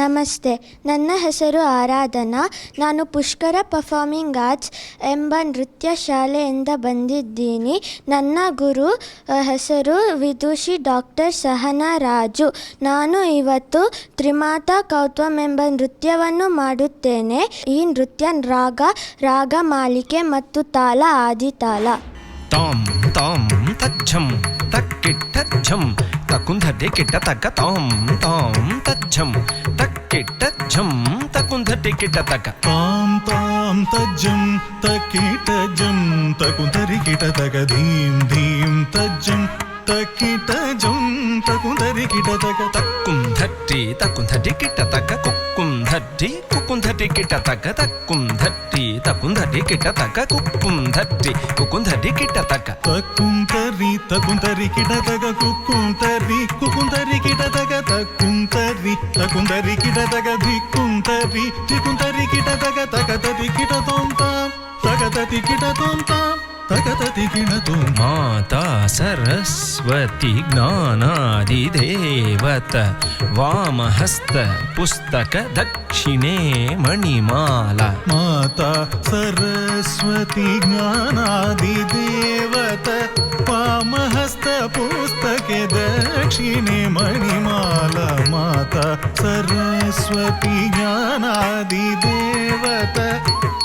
ನಮಸ್ತೆ, ನನ್ನ ಹೆಸರು ಆರಾಧನಾ. ನಾನು ಪುಷ್ಕರ ಪರ್ಫಾರ್ಮಿಂಗ್ ಆರ್ಟ್ಸ್ ಎಂಬ ನೃತ್ಯ ಶಾಲೆಯಿಂದ ಬಂದಿದ್ದೀನಿ. ನನ್ನ ಗುರು ಹೆಸರು ವಿದುಷಿ ಡಾಕ್ಟರ್ ಸಹನಾ ರಾಜು. ನಾನು ಇವತ್ತು ತ್ರಿಮಾತಾ ಕೌತ್ವಂ ಎಂಬ ನೃತ್ಯವನ್ನು ಮಾಡುತ್ತೇನೆ. ಈ ನೃತ್ಯ ರಾಗ ಮಾಲಿಕೆ ಮತ್ತು ತಾಲ ಆದಿತಾಲ. ತಾಮ್ ತಾಮ್ ತಜ್ಜಂ ತಕ್ಕಿಟ್ಟಜ್ಜಂ ತಕುಂಧಟೆ ಕಿಟ್ಟ ತಕ್ಕ ತಾಮ್ ತಾಮ್ ತಜ್ಜಂ ತಕ್ಕಿಟ್ಟಜ್ಜಂ ತಕುಂಧಟೆ ಕಿಟ್ಟ ತಕ್ಕ ತಾಮ್ ತಾಮ್ ತಜ್ಜಂ ತಕ್ಕಿಟ್ಟಜ್ಜಂ ತಕುಂಧರಿ ಕಿಟ ತಕ ಧೀಂ ಧೀಂ ತಜ್ಜಂ ತಕ್ಕಿಟ್ಟಜಂ ತಕುಂಧರಿ ಕಿಟ ತಕ ತಕ್ಕುಂಧಟ್ಟಿ ತಕುಂಧಟಿ ಕಿಟ್ಟ ತಕ್ಕ ಕುಕ್ಕುಂಧಟ್ಟಿ ಕುಕ್ಕುಂಧಟಿ ಕಿಟ್ಟ ತಕ್ಕ ತಕ್ಕುಂಧಟ್ಟಿ ತಕುಂಧಟಿ ಕಿಟ್ಟ ತಕ್ಕ ಕುಕ್ಕುಂಧಟ್ಟಿ ಕುಕ್ಕುಂಧಟಿ ಕಿಟ್ಟ ತಕ್ಕ ತಕ್ಕುಂತರಿ ತಕುಂತರಿ ಕಿಟ ತಕ ಕುಕ್ಕುಂತರಿ ಕುಕ್ಕುಂತರಿ ಕಿಟ ತಕ ತಕ್ಕುಂತರಿ ತಕುಂತರಿ ಕಿಟ ತಕ ಧಿಕ್ಕುಂತರಿ ಧಿಕ್ಕುಂತರಿ ಕಿಟ ತಕ ತಕತತಿ ಕಿಟ ತೋಂತ ತಕತತಿ ಕಿಟ ತೋಂತ ತಕತತಿ ಕಿಟ ತೋಂ. ಮಾತಾ ಸರಸ್ವತಿ ಜ್ಞಾನಾದಿದೇವತ ವಾಮಹಸ್ತ ಪುಸ್ತಕ ದಕ್ಷಿಣೆ ಮಣಿಮಾಲ. ಮಾತಾ ಸರಸ್ವತಿ ಜ್ಞಾನಾದಿದೇವತ ವಾಮಹಸ್ತ ಪುಸ್ತಕೆ ದಕ್ಷಿಣೆ ಮಣಿಮಾಲ. ಮಾತಾ ಸರಸ್ವತಿ ಜ್ಞಾನಾದಿದೇವತ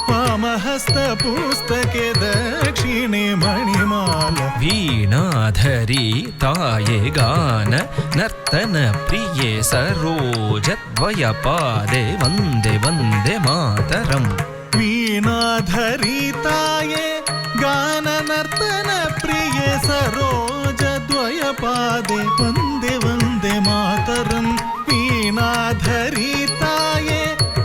ವಾಮಹಸ್ತ ಪುಸ್ತಕೆ ದಕ್ಷಿಣೆ ಮಣಿಮಾಲ. ವೀಣಾಧರಿ ತಾಯೆ ಗಾನ ನರ್ತನ ಪ್ರಿಯೆ ಸರೋಜ ದ್ವಯ ಪಾದೆ ವಂದೇ ವಂದೇ ಮಾತರಂ. ವೀಣಾಧರಿ ತಾಯೆ ಗಾನ ನರ್ತನ ಪ್ರಿಯೆ ಸರೋಜ ದ್ವಯ ಪಾದೆ ವಂದೇ ವಂದೇ ಮಾತರಂ. ವೀಣಾಧರಿ ತಾಯೆ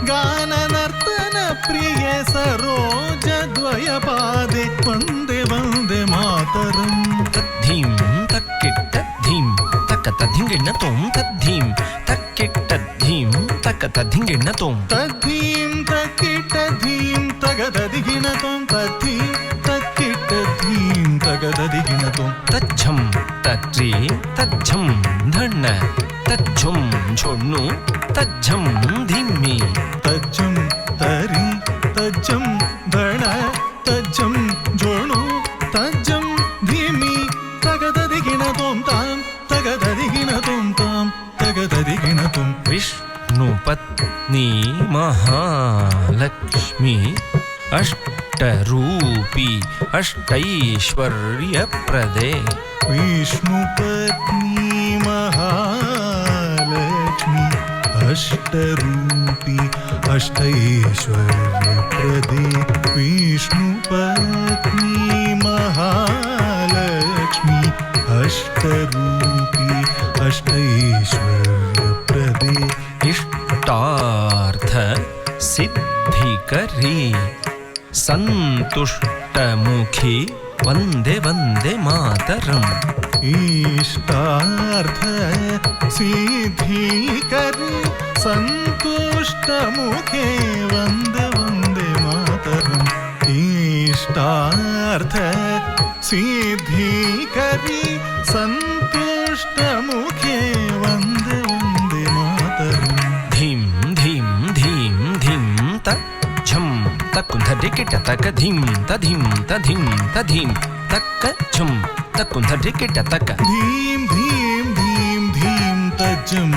ಗಾನ ನರ್ತನ ಪ್ರಿಯೆ ಸರೋಜ ದ್ವಯ ಪಾದೆ ವಂದೇ ವಂದೇ ಮಾತರಂ. ತದ್ಧೀಂ ತಕ್ಕಿಟ್ಟ ಧೀಂ ತಕ್ಕ ತದ್ಧಿಂಗಿಣ್ಣ ತೋಂ ತದ್ಧೀಂ ತಕ್ಕಿಟ್ಟ ಧೀಂ ತಕ್ಕ ತದ್ಧಿಂಗಿಣ್ಣ ತೋಂ. ತದ್ಧೀಂ ತಕ್ಕಿಟ್ಟ ಧೀಂ ತಗದದಿಗಿಣ ತೋಂ ತದ್ಧೀಂ ತಕ್ಕಿಟ್ಟ ಧೀಂ ತಗದದಿಗಿಣ ತೋಂ. ತಜ್ಜಂ ತಜ್ಜಿ ತಜ್ಜಂ ಧಣ್ಣ ತಜ್ಜುಂ ಝೊಣ್ಣು ತಜ್ಜಂ ಧಿಮ್ಮಿ. ತಜ್ಜಂ ತರಿ ತಜ್ಜಂ ಧಣ ತಜ್ಜಂ ಜೋಣು ತಜ್ಜಂ ಧೀಮಿ ತಗದದಿಗಿಣ ತೋಂ ತಾಂ ತಗದದಿಗಿಣ ತೋಂ ತಾಂ ತಗದದಿಗಿಣ ತೋಂ. ವಿಷ್ಣು ಪತ್ನಿ ಮಹಾಲಕ್ಷ್ಮಿ ಅಷ್ಟರೂಪಿ ಅಷ್ಟೈಶ್ವರ್ಯ ಪ್ರದೆ. ವಿಷ್ಣು ಪತ್ನಿ ಮಹಾಲಕ್ಷ್ಮಿ ಅಷ್ಟರೂಪಿ ಅಷ್ಟೈಶ್ವರ್ಯ ಪ್ರದೆ. ವಿಷ್ಣು ಪತ್ನಿ ಮಹಾಲಕ್ಷ್ಮಿ ಅಷ್ಟರೂಪಿ ಅಷ್ಟೈಶ್ವರ್ಯ ಪ್ರದೆ. ಇಷ್ಟಾರ್ಥ ಸಿದ್ಧಿಕರಿ ಸಂತುಷ್ಟಮುಖಿ ವಂದೇ ವಂದೇ ಮಾತರಂ. ಇಷ್ಟಾರ್ಥ ಸಿದ್ಧಿಕರಿ ಸಂತುಷ್ಟ ಮುಖೇ ವಂದೇ ವಂದೇ ಮಾತರಂ. ಇಷ್ಟಾರ್ಥ ಸಿದ್ಧಿಕರಿ ಸಂತುಷ್ಟ ಮುಖೇ ವಂದೇ ವಂದೇ ಮಾತರಂ. ಧೀಂ ಧೀಂ ಧೀಂ ಧೀಂ ತಜ್ಜಂ ತಕ್ಕುಂಧಟಿ ಕಿಟ್ಟ ತಕ್ಕ ಧೀಂ ತಧೀಂ ತಧೀಂ ತಧೀಂ ತಕ್ಕ ಝಂ ತಕ್ಕುಂಧಟಿ ಕಿಟ್ಟ ತಕ್ಕ. ಧೀಂ ಧೀಂ ಧೀಂ ಧೀಂ ತಜ್ಜಂ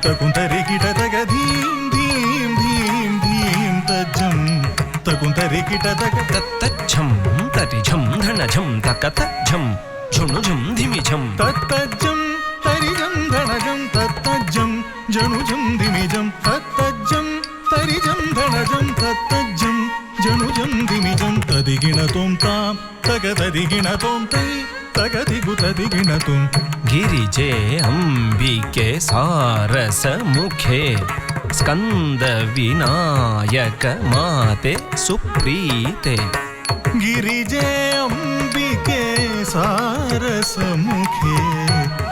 ತಕುಂತರಿ ಕಿಟ ತಕ ಧೀಂ ಧೀಂ ಧೀಂ ಧೀಂ ತಜ್ಜಂ ತಕುಂತರಿ ಕಿಟ ತಕ ತತ್ತಜ್ಜಂ ತರಿಝಂ ಧಣಝಂ ತಕ್ಕ ತಜ್ಜಂ ಝುಣು ಝಂ ಧಿಮಿ ಝಂ. ತತ್ತಜ್ಜಂ ತರಿಜಂ ಧಣಜಂ ತತ್ತಜ್ಜಂ ಜನುಜಂ ಧಿಮಿಜಂ. ತತ್ತಜ್ಜಂ ತರಿಜಂ ಧಣಜಂ ತತ್ತಜ್ಜಂ ಜನುಜಂ ಧಿಮಿಜಂ. ತದಿಗಿಣ ತೋಂ ತಾಂ ತಗದದಿಗಿಣ ತೋಂ ತೈ ತಗದಿಗು ತದಿಗಿಣ ತೋಂ. ಗಿರಿಜೆ ಅಂಬಿಕೆ ಸಾರಸ ಮುಖೆ ಸ್ಕಂದ ವಿನಾಯಕ ಮಾತೆ ಸುಪ್ರೀತೆ. ಗಿರಿಜೆ ಅಂಬಿಕೆ ಸಾರಸ ಮುಖೆ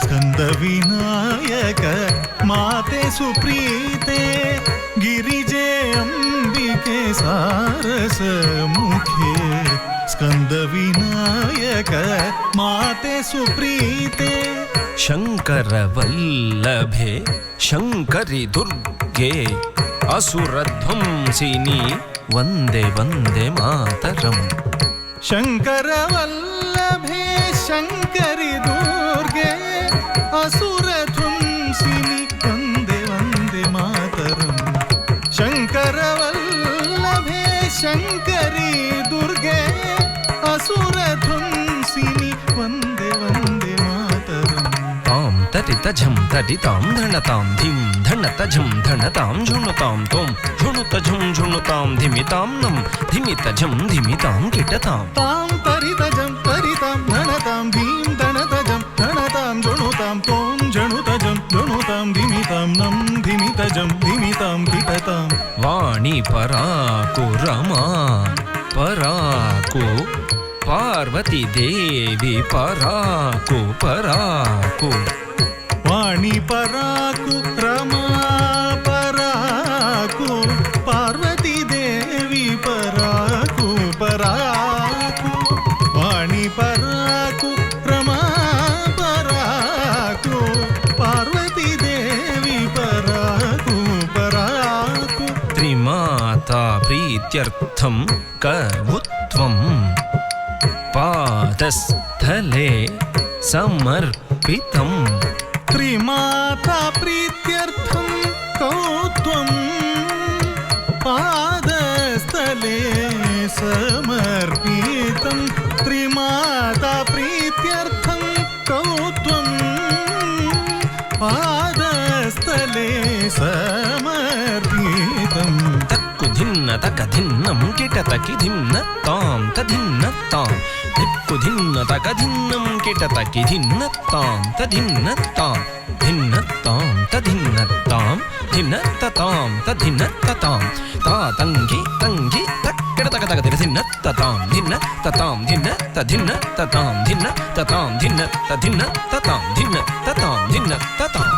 ಸ್ಕಂದ ವಿನಾಯಕ ಮಾತೆ ಸುಪ್ರೀತೆ. ಗಿರಿಜೆ ಅಂಬಿಕೆ ಸಾರಸ ಮುಖೆ ಸ್ಕಂದ ವಿನಾಯಕ ಮಾತೆ ಸುಪ್ರೀತೆ. ಶಂಕರ ವಲ್ಲಭೆ ಶಂಕರಿ ದುರ್ಗೆ ದುರ್ಗೆ ಅಸುರಧ್ವಂಸಿನಿ ವಂದೇ ವಂದೇ ಮಾತರಂ. ಶಂಕರವಲ್ಲಭೆ ಶಂಕರಿ ದುರ್ಗೆ ಅಸುರಧ್ವಂಸಿನಿ ವಂದೇ ವಂದೇ ಮಾತರಂ. ಶಂಕರವಲ್ಲಭೆ ಶಂಕರಿ ದುರ್ಗೆ ಅಸುರಧ್ವಂಸಿನಿ ವಂದೇ ವಂದೇ ಮಾತರಂ. ತಾಂ ತಟಿತ ಝಂ ತಟಿತಾಂ ಧಣತಾಂ ಧಿಂ ಧಣತ ಝಂ ಧಣತಾಂ ಝುಣುತಾಂ ತೋಂ ಝುಣುತ ಝುಂ ಝುಣುತಾಂ ಧಿಮಿತಾಂ ನಂ ಧಿಮಿತ ಝಂ ಧಿಮಿತಾಂ ಕಿಟತಾಂ. ತಾಂ ತರಿತ ಜಂ ತರಿತಾಂ ಧಣತಾಂ ಧೀಂ ಧಣತ ಜಂ ಧಣತಾಂ ಝುಣುತಾಂ ತೋಂ ಝಣುತ ಜಂ ಝುಣುತಾಂ ಧಿಮಿತಾಂ ನಂ ಧಿಮಿತ ಜಂ ಧಿಮಿತಾಂ ಕಿಟತಾಂ. ವಾಣಿ ಪರಾಕು ರಮಾ ಪರಾಕು ಪಾರ್ವತಿ ದೇವಿ ಪರಾಕು ಪರಾಕು. ವಾಣಿ ಪರಾಕು ರಮಾ ಪರಾಕು ಪಾರ್ವತಿ ದೇವಿ ಪರಾಕು ಪರಾಕು. ವಾಣಿ ಪರಾಕು ರಮಾ ಪರಾಕು ಪಾರ್ವತಿ ದೇವಿ ಪರಾಕು ಪರಾಕು. ತ್ರಿಮಾತಾ ಪ್ರೀತ್ಯರ್ಥಂ ಕವುತ್ವಂ ಪಾದಸ್ಥಲೆ ಸಮರ್ಪಿತಂ. ತ್ರಿಮಾತಾ ಪ್ರೀತ್ಯರ್ಥಂ ಕೌತ್ವಂ ಪಾದಸ್ಥಲೆ ಸಮರ್ಪಿತಂ. ತ್ರಿಮಾತಾ ಪ್ರೀತ್ಯರ್ಥಂ ಕೌತ್ವಂ ಪಾದಸ್ಥಲೆ ಸಮರ್ಪಿತಂ. ತಕ್ಕು ಧಿನ್ನ ತಕ ಧಿನ್ನಂ ಕಿಟತಕಿ ಧಿನ್ನ ತಾಂ ತಧಿನ್ನ ತಾಂ. ದಿಕ್ಕು ಧಿನ್ನ ತಕ ಧಿನ್ನಂ ಕಿಟತಕಿ ಧಿನ್ನ ತಾಂ ತಧಿನ್ನ ತಾಂ. ಧಿನ್ನ ತಾಂ ತಧಿನ್ನ ತಾಂ ಧಿನ್ನ ತಾಂ ತಧಿನ್ನ ತಾಂ. ತಾ ತಂಗಿ ತಂಗಿ ತಕ್ಕಿಡ ತಕ ತಕ ಧಿನ್ನ ತಾಂ ಧಿನ್ನ ತಾಂ ಧಿನ್ನ ತಧಿನ್ನ ತಾಂ ಧಿನ್ನ ತಾಂ ಧಿನ್ನ ತಧಿನ್ನ ತಾಂ ಧಿನ್ನ ತಾಂ ಧಿನ್ನ ತಾಂ.